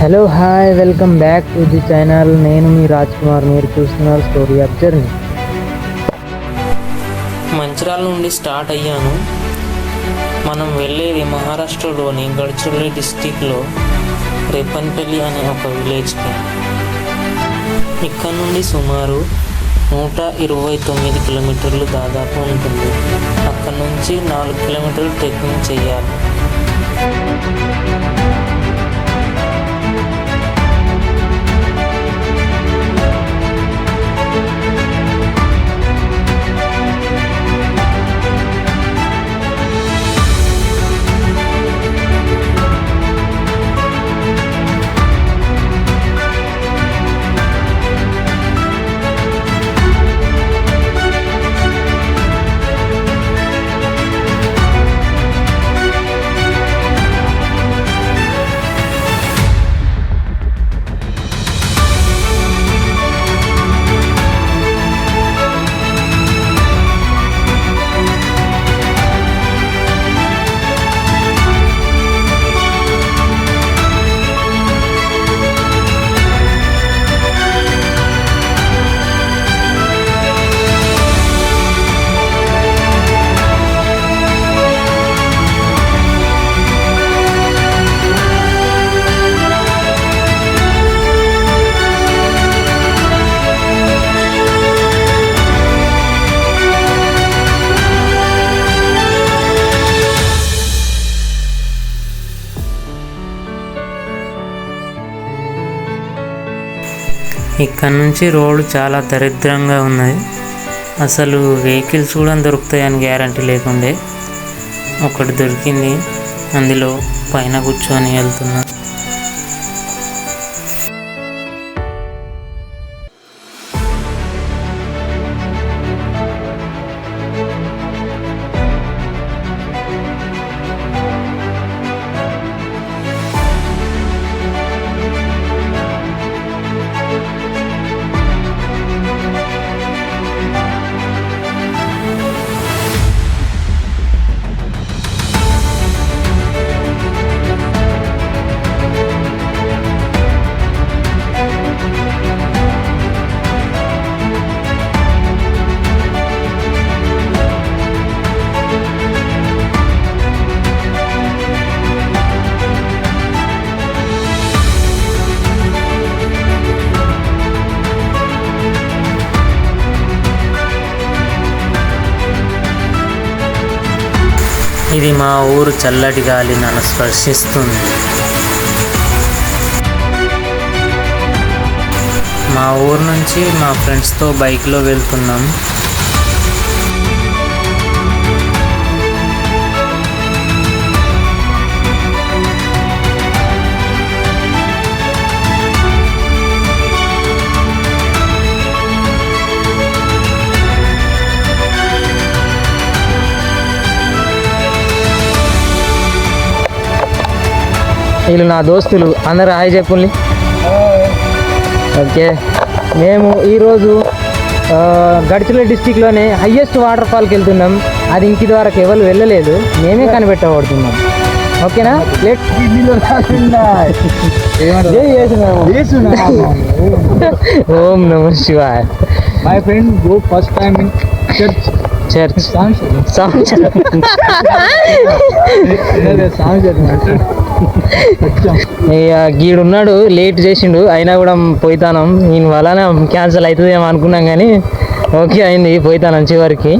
Hello hi welcome back to the channel. నేను మీ రాజ్ కుమార్. మీరు చూస్తున్నారు స్టోరీ ఆఫ్ జర్నీ. మంచిర్యాల నుండి స్టార్ట్ అయ్యాను. మనం వెళ్ళేది మహారాష్ట్రలోని గడ్చిరోలి డిస్టిక్లో రేపన్పల్లి అనే ఒక విలేజ్కి. ఇక్కడ నుండి సుమారు 129 కిలోమీటర్లు దాదాపు ఉంటుంది. అక్కడ నుంచి 4 కిలోమీటర్లు ట్రెక్కింగ్ చేయాలి. ఇక్కడ నుంచి రోడ్డు చాలా దరిద్రంగా ఉన్నది. అసలు వెహికల్స్ కూడా దొరుకుతాయని గ్యారంటీ లేకుండే. ఒకటి దొరికింది, అందులో పైన కూర్చొని వెళ్తున్నా. ఇది మా ఊరు. చల్లటి గాలి నన్ను స్పర్శిస్తుంది. మా ఊరు నుంచి మా ఫ్రెండ్స్తో బైక్లో వెళ్తున్నాం. వీళ్ళు నా దోస్తులు, అందరు హాయ్ చెప్పుల్ని. ఓకే, మేము ఈరోజు గడ్చిరోలి డిస్టిక్లోనే హయ్యెస్ట్ వాటర్ ఫాల్కి వెళ్తున్నాం. అది ఇంక వరకు ఎవరు వెళ్ళలేదు, మేమే కనిపెట్టబడుతున్నాం. ఓకేనా? ఓం నమః శివాయ. My friend go first time in church. గీడున్నాడు, లేట్ చేసిండు, అయినా కూడా పోయితానం. నేను వలన క్యాన్సిల్ అవుతుందేమో అనుకున్నాం, కానీ ఓకే అయింది, పోయితానం చివరికి.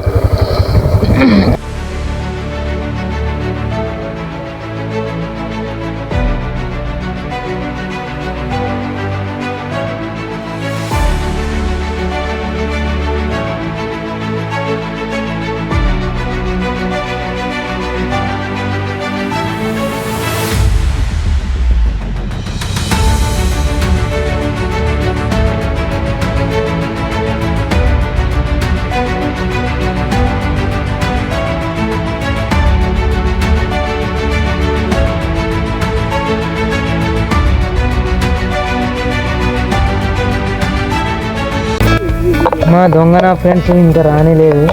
మా దొంగ నా ఫ్రెండ్స్ ఇంకా రానేలేదు,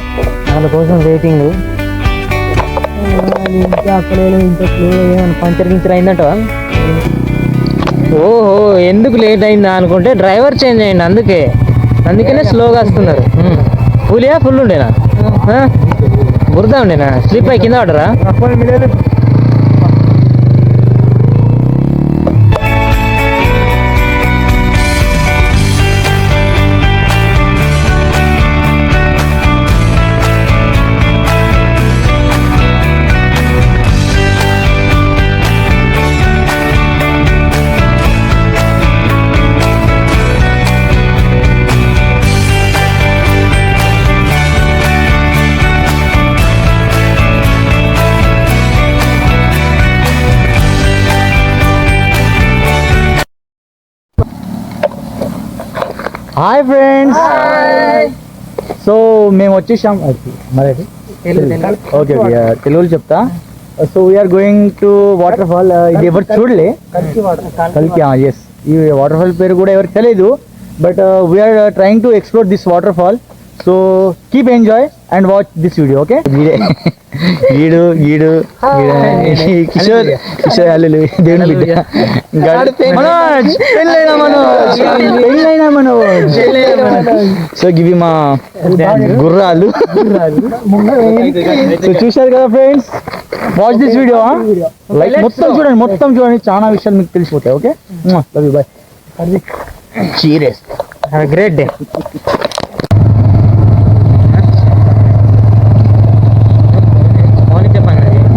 వాళ్ళ కోసం వెయిటింగ్. ఇంకా అక్కడ ఇంకా పంచర్ గించర్ అయిందంట. ఓహో ఎందుకు లేట్ అయిందా అనుకుంటే డ్రైవర్ చేంజ్ అయ్యింది అందుకనే స్లోగా వస్తున్నారు. ఫుల్యా ఫుల్ ఉండేనా బురదా ఉండేనా స్లిప్ అయి కింద పడరా? హాయ్ ఫ్రెండ్స్, సో మేము వచ్చేసాం మరైతే ఓకే తెలుగులో చెప్తా. So we are going to waterfall. ఇది ఎవరు చూడలే, కల్కి. ఎస్, ఈ వాటర్ ఫాల్ పేరు కూడా ఎవరికి తెలియదు, but we are trying to explore this waterfall. So keep enjoy and watch this video. Okay, గీడు కిషోర్ అల్లులు దేవుని బిడ్డ మనోజ్. సో గివి మా గుర్రాలు. సో చూశారు కదా friends, watch this video. Like మొత్తం చూడండి, చాలా విషయాలు మీకు తెలిసిపోతాయి. Okay, love you, bye. Cheers, great day.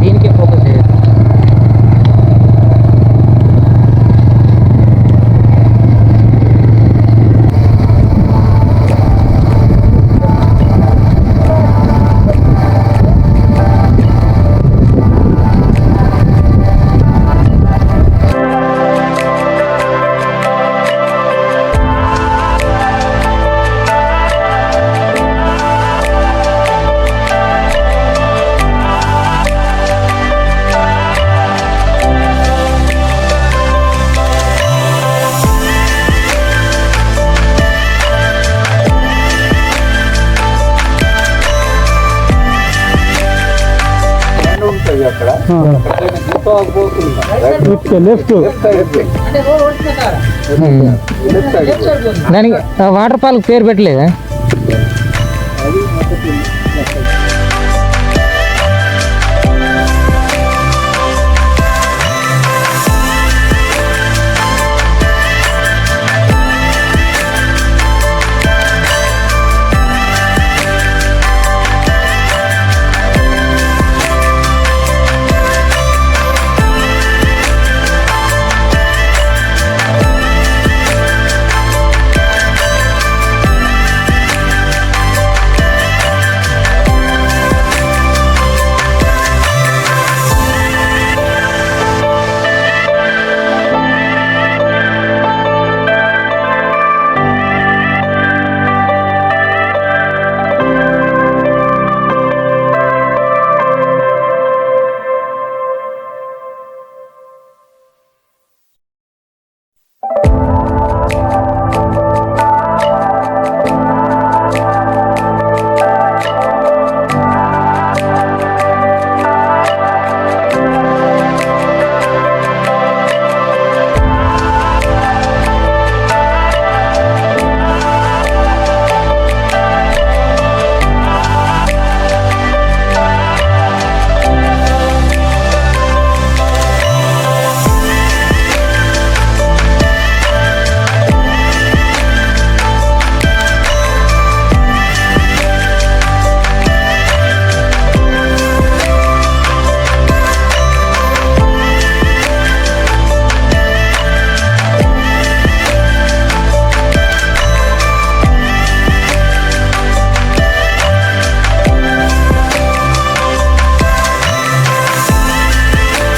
దీనికి ఫోకస్ చేయాలి. లెఫ్ట్ దానికి వాటర్ ఫాల్ పేరు పెట్టలేదా?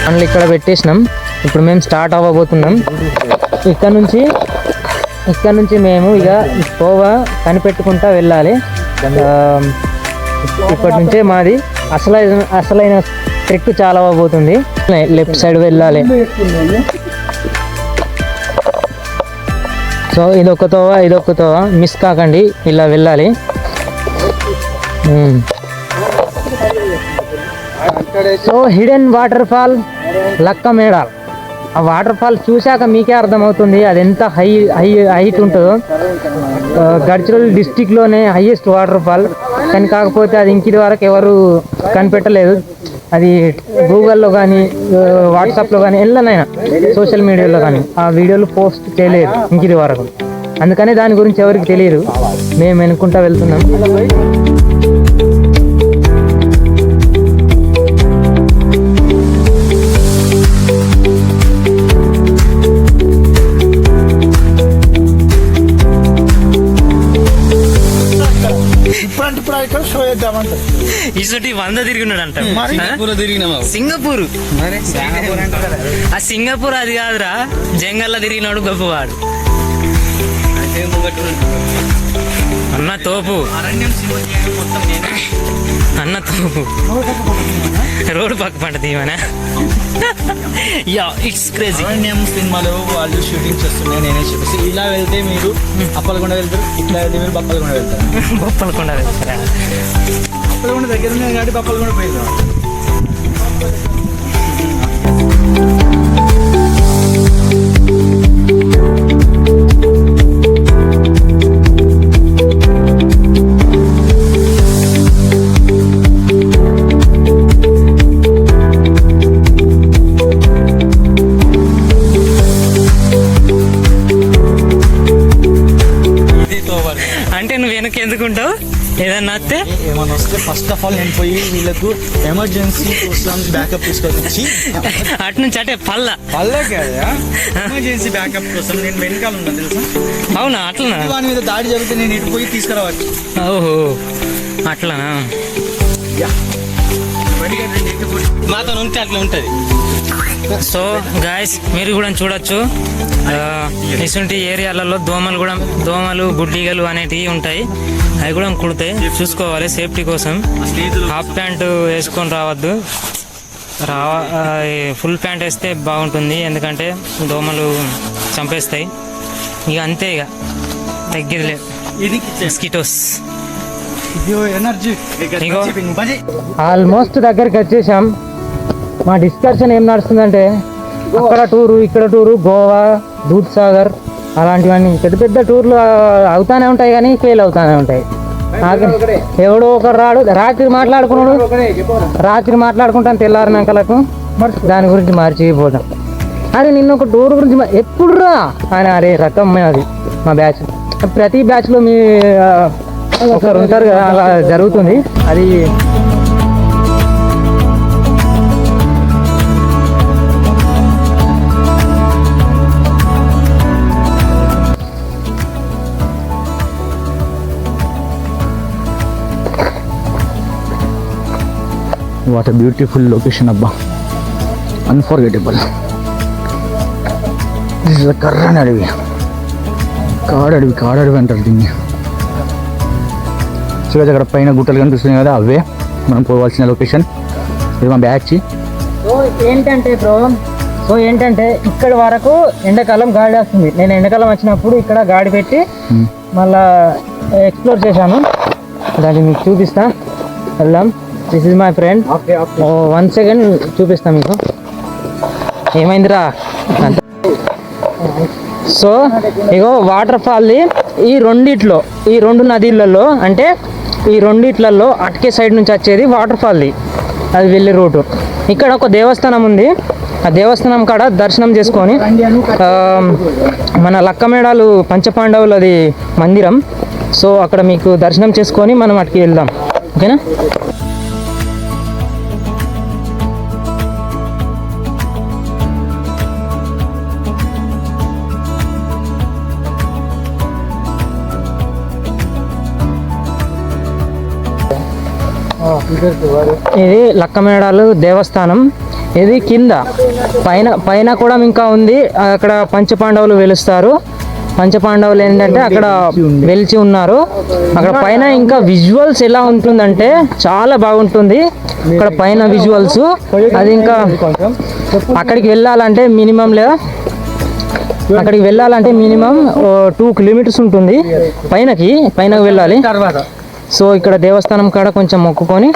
అందులో ఇక్కడ పెట్టేసినాం. ఇప్పుడు మేము స్టార్ట్ అవ్వబోతున్నాం. ఇక్కడ నుంచి మేము ఇక తోవ కనిపెట్టుకుంటా వెళ్ళాలి. ఇప్పటి నుంచే మాది అసలైన ట్రిక్ చాలా అవ్వబోతుంది. లెఫ్ట్ సైడ్ వెళ్ళాలి. సో ఇదొక తోవ మిస్ కాకండి, ఇలా వెళ్ళాలి. సో హిడెన్ వాటర్ ఫాల్ లక్క మేడాల్ ఆ వాటర్ ఫాల్ చూశాక మీకే అర్థమవుతుంది అది ఎంత హైట్ ఉంటుందో. గడ్చిరోలి డిస్టిక్లోనే హైయెస్ట్ వాటర్ ఫాల్, కానీ కాకపోతే అది ఇంకిది వరకు ఎవరు కనిపెట్టలేదు. అది గూగుల్లో కానీ వాట్సాప్లో కానీ ఎల్లనైనా సోషల్ మీడియాలో కానీ ఆ వీడియోలు పోస్ట్ చేయలేదు ఇంకిది వరకు. అందుకనే దాని గురించి ఎవరికి తెలియదు. మేము వెనుకుంటా వెళ్తున్నాం. ఇసటి 100 తిరిగినాడు అంట. సింగపూర్ ఆ సింగపూర్ అది కాదురా, జంగల్లో తిరిగినాడు గొప్పవాడు. అన్న తోపు, అన్న తోపు. రోడ్డు పక్క పంట తీయమనా? Yeah, it's crazy. సినిమాలో వాళ్ళు షూటింగ్ చేస్తున్నారు, నేనే చెప్పేసి ఇలా వెళ్తే మీరు అప్పలకొండ వెళ్తారు, ఇట్లా వెళ్తే మీరు బప్పలకొండ వెళ్తారు. బొప్పలకొండ వెళ్తారా? బప్పలకొండ దగ్గర ఉన్నాయి కాబట్టి బప్పలకొండ పోయిద్దాం. అంటే నువ్వు వెనక్కి ఎందుకుంటావు? ఏదన్నా వస్తే ఏమన్నా వస్తే ఫస్ట్ ఆఫ్ ఆల్ నేను పోయి వీళ్ళకు ఎమర్జెన్సీ కోసం బ్యాకప్ తీసుకొచ్చి అటు నుంచి అంటే పల్ల కదా ఎమర్జెన్సీ బ్యాకప్ కోసం నేను వెనకాల ఉన్నా తెలుసా. అవునా? అట్లనా? వాని మీద దాడి జరిగితే నేను ఇటు పోయి తీసుకురావచ్చు. ఓహో అట్లనా? మాతో ఉంటే అట్లా ఉంటుంది. సో గాయస్, మీరు కూడా చూడొచ్చు ఇటువంటి ఏరియాలలో దోమలు గుడ్డిగలు అనేటివి ఉంటాయి. అవి కూడా కుడతాయి, చూసుకోవాలి సేఫ్టీ కోసం. హాఫ్ ప్యాంట్ వేసుకొని రావద్దు, ఫుల్ ప్యాంట్ వేస్తే బాగుంటుంది, ఎందుకంటే దోమలు చంపేస్తాయి. ఇక అంతే, ఇక తగ్గేదిలే మస్కిటోస్. ఆల్మోస్ట్ దగ్గరికి వచ్చేసాం. మా డిస్కషన్ ఏం నడుస్తుందంటే అక్కడ టూరు ఇక్కడ టూరు, గోవా, దూద్ సాగర్ అలాంటివన్నీ పెద్ద పెద్ద టూర్లు అవుతానే ఉంటాయి, కానీ ఫెయిల్ అవుతానే ఉంటాయి. ఎవడో ఒకరు రాడు, రాత్రి మాట్లాడుకుంటాను తెల్లారినాకలకు దాని గురించి మర్చిపోతాం. అరే నిన్న ఒక టూర్ గురించి ఎప్పుడు రా అని అరే రకం అది మా బ్యాచ్. ప్రతి బ్యాచ్లో మీ ఒకరు ఉంటారు కదా, అలా జరుగుతుంది అది. వాట్ ఎ బ్యూటిఫుల్ లొకేషన్ అబ్బా, అన్ఫర్గెటబుల్. దిస్ ఇస్ కర్రని అడవి, కాడడవి అంటారు దీన్ని. చూడచ్చు అక్కడ పైన గుట్టలు కనిపిస్తున్నాయి కదా, అవే మనం పోవాల్సిన లొకేషన్. ఇది మా బ్యాచ్. ఏంటంటే ఇక్కడ వరకు ఎండాకాలం గాడి వస్తుంది. నేను ఎండాకాలం వచ్చినప్పుడు ఇక్కడ గాడి పెట్టి మళ్ళా ఎక్స్ప్లోర్ చేశాను, దాన్ని మీకు చూపిస్తా. వెళ్దాం. This is my friend. 1 second చూపిస్తా మీకు. ఏమైందిరా? సో ఇగో వాటర్ ఫాల్ది ఈ రెండు నదిలలో, అంటే ఈ రెండిట్లలో అటుకే సైడ్ నుంచి వచ్చేది వాటర్ ఫాల్ది, అది వెళ్ళే రూటు. ఇక్కడ ఒక దేవస్థానం ఉంది, ఆ దేవస్థానం కాడ దర్శనం చేసుకొని మన లక్కమేడాలు పంచపాండవులది మందిరం. సో అక్కడ మీకు దర్శనం చేసుకొని మనం అటుకి వెళ్దాం, ఓకేనా? ఇది లక్కమేడాలు దేవస్థానం. ఇది కింద పైన కూడా ఇంకా ఉంది. అక్కడ పంచపాండవులు వెలుస్తారు. పంచపాండవులు ఏంటంటే అక్కడ వెలిచి ఉన్నారు. అక్కడ పైన ఇంకా విజువల్స్ ఎలా ఉంటుందంటే చాలా బాగుంటుంది అక్కడ పైన విజువల్స్. అది ఇంకా అక్కడికి వెళ్ళాలంటే మినిమం 2 కిలోమీటర్స్ ఉంటుంది పైనకి వెళ్ళాలి. సో ఇక్కడ దేవస్థానం కాడ కొంచెం మొక్కుకొని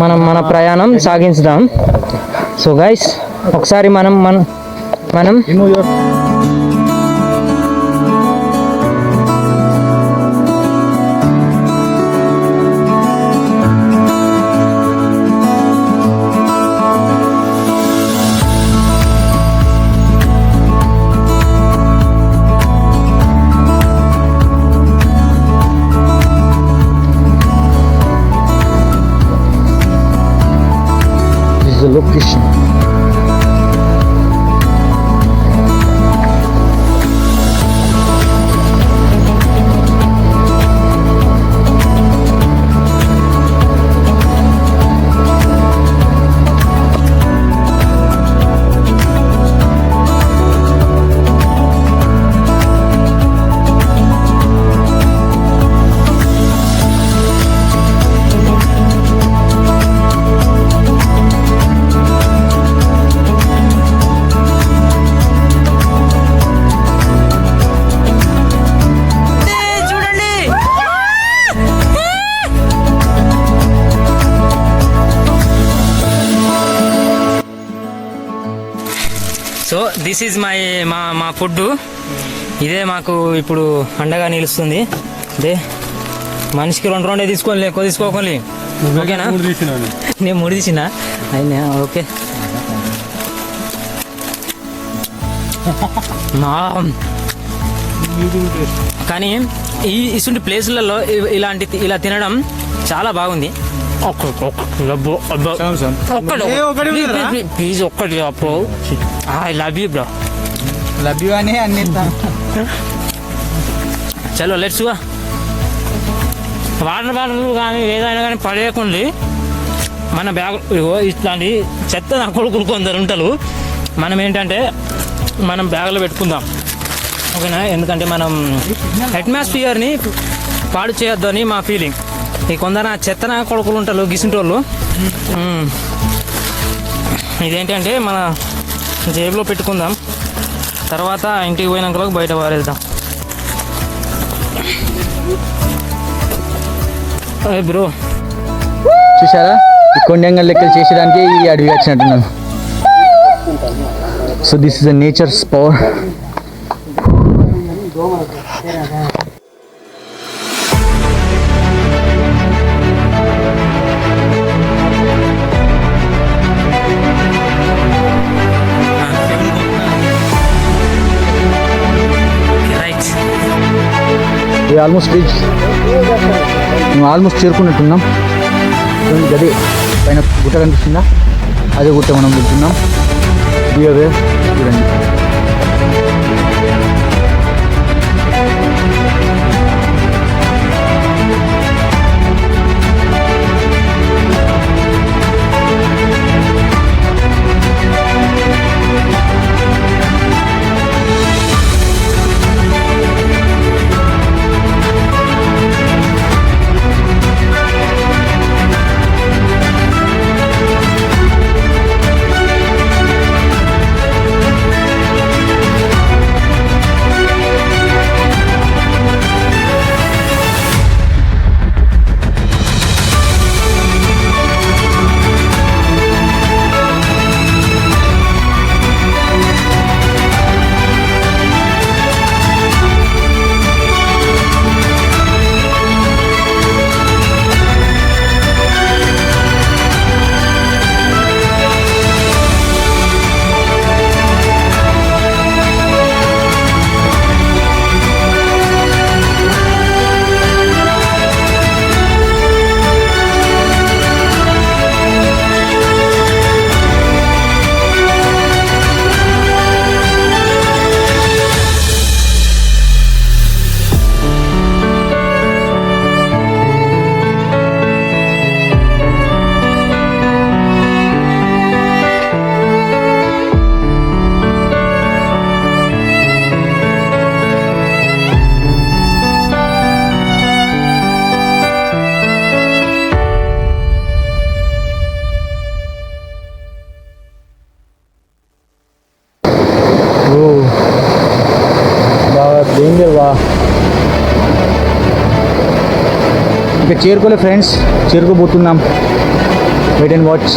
మన ప్రయాణం సాగించుదాం. సో గైస్, ఒకసారి మనం Remove your. This is the location. So this is మా ఫుడ్. ఇదే మాకు ఇప్పుడు అండగా నిలుస్తుంది. అదే మనిషికి 2 తీసుకోండి, ఎక్కువ తీసుకోకండి. ఓకేనా? నేను 3 తీసిన అయినా ఓకే. కానీ ఇటువంటి ప్లేసులలో ఇలా తినడం చాలా బాగుంది. ప్లీజ్ ఒక్కటి అప్పు. I love you bro. Love you అని అన్ని. చలో లెట్స్ గో. వాటర్ బాటిల్ కానీ ఏదైనా కానీ పడేయకండి. మన బ్యాగ్ ఇట్లాంటి చెత్త నా కొడుకులు కొందరు ఉంటారు. మనం ఏంటంటే మనం బ్యాగ్లో పెట్టుకుందాం, ఓకేనా? ఎందుకంటే మనం అట్మాస్ఫియర్ని పాడు చేయొద్దు అని మా ఫీలింగ్. ఈ కొందరు చెత్త నా కొడుకులు ఉంటారు, గిసింటోళ్ళు. ఇదేంటంటే మన జేబులో పెట్టుకుందాం, తర్వాత ఇంటికి పోయినాక బయట పారేద్దాం. బ్రో చూసారా, ఈ కొండంగల్ లెక్కలు చేసేదానికి ఈ అడవి వచ్చినట్టున్నాను. So this is the nature's power. మేము ఆల్మోస్ట్ చేరుకున్నట్టున్నాం. గది పైన గుట్ట కనిపిస్తుందా, అదే గుట్ట మనం వెళ్తున్నాం. చూడండి. ఇంకా చేరుకోలే ఫ్రెండ్స్, చేరుకోబోతున్నాం. Wait and watch.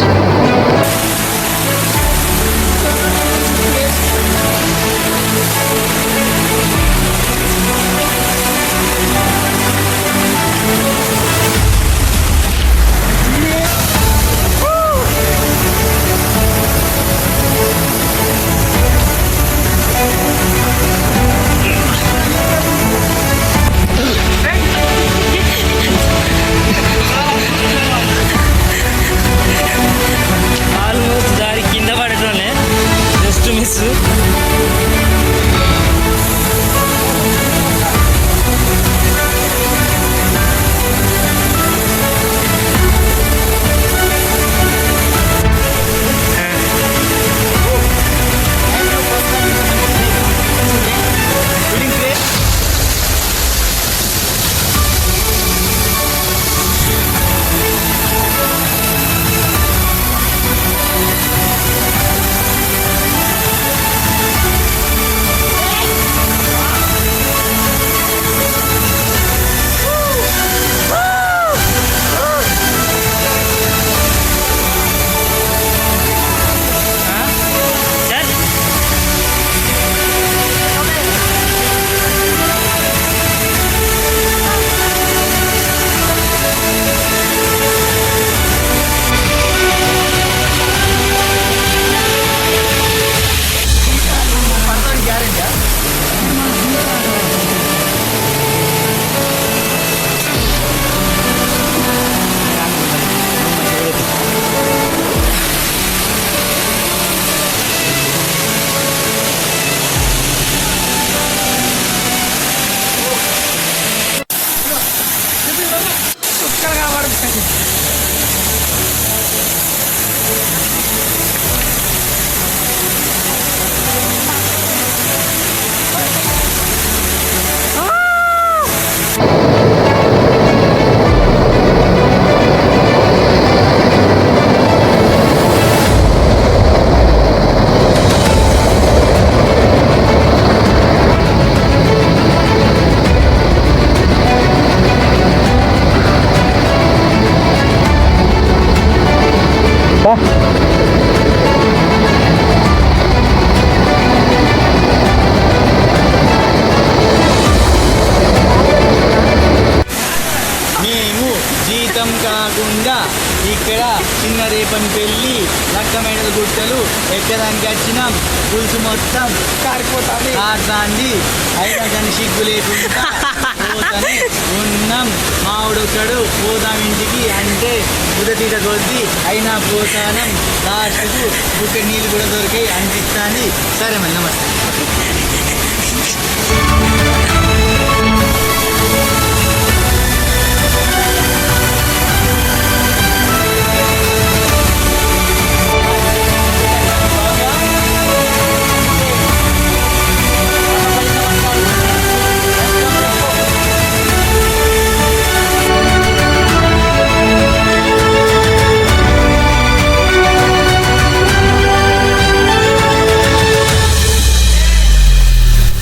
మొత్తం కాట్లాండి అయినా కానీ సిగ్గు లేకుండా పోతానే ఉన్నాం. మావుడొక్కడు పోదాం ఇంటికి అంటే బుధతీట కొద్ది అయినా పోతానం. లాస్ట్కు బుక్క నీళ్ళు కూడా దొరికాయి అనిపిస్తుంది. సరే మరి నమస్తే.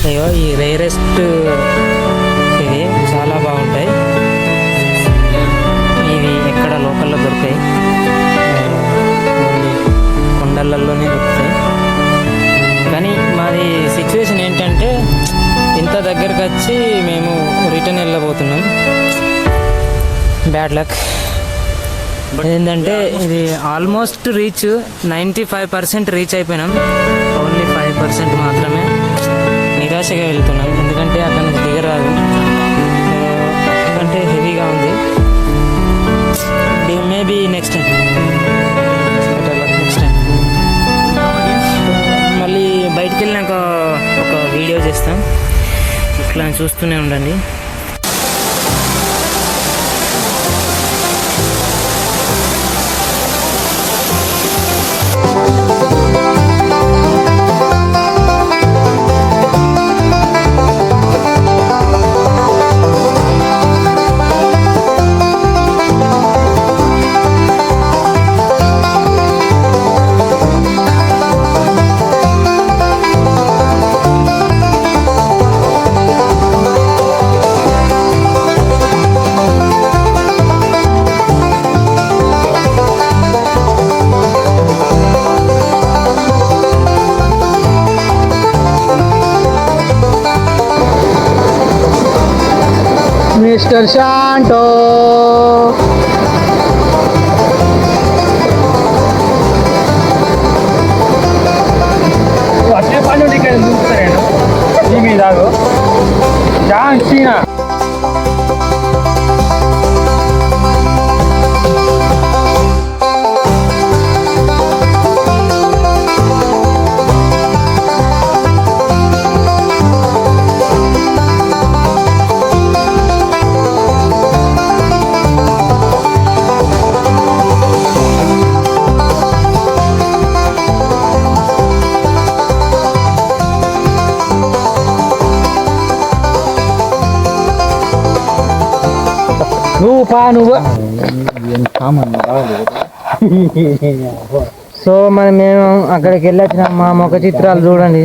అయ్యో ఈ రేరెస్ట్ ఇవి చాలా బాగుంటాయి. ఇవి ఎక్కడ లోకల్లో దొరుకుతాయి, ఓన్లీ కొండలలోనే దొరుకుతాయి. కానీ మాది సిచ్యువేషన్ ఏంటంటే ఇంత దగ్గరకు వచ్చి మేము రిటర్న్ వెళ్ళబోతున్నాం. బ్యాడ్ లక్ ఏంటంటే ఇది ఆల్మోస్ట్ రీచ్ 95% రీచ్ అయిపోయినాం. ఓన్లీ 5% మాత్రమే నిరాశగా వెళ్తున్నాం. ఎందుకంటే అక్కడ నుంచి దిగరాదు, ఎందుకంటే హెవీగా ఉంది. మేబీ నెక్స్ట్ టైం మళ్ళీ బయటికి వెళ్ళినాక ఒక వీడియో చేస్తాం. ఇట్లా చూస్తూనే ఉండండి. మిస్టర్ శాంటో అట్లే పని ఇక్కడ చూస్తాను ఈ మీద జాన్సీనా. నువ్వు సో మరి మేము అక్కడికి వెళ్ళొచ్చిన మా ముఖ చిత్రాలు చూడండి.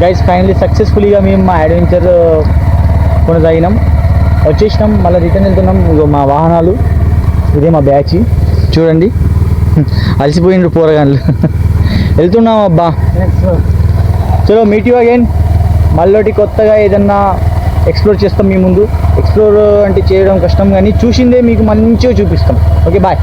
గైస్ ఫైనలీ సక్సెస్ఫుల్గా మేము మా అడ్వెంచర్ కొనసాగినాం, వచ్చేసినాం. మళ్ళీ రిటర్న్ వెళ్తున్నాం. ఇగో మా వాహనాలు, ఇదే మా బ్యాచ్ చూడండి. అలసిపోయిండ్రు పోరగాళ్ళు. వెళ్తున్నాం అబ్బా. చలో మీట్ యూ అగైన్. మళ్ళీ కొత్తగా ఏదన్నా ఎక్స్ప్లోర్ చేస్తాం మీ ముందు. ఎక్స్ప్లోర్ అంటే చేయడం కష్టం, కానీ చూసిందే మీకు మంచిగా చూపిస్తాం. Okay bye.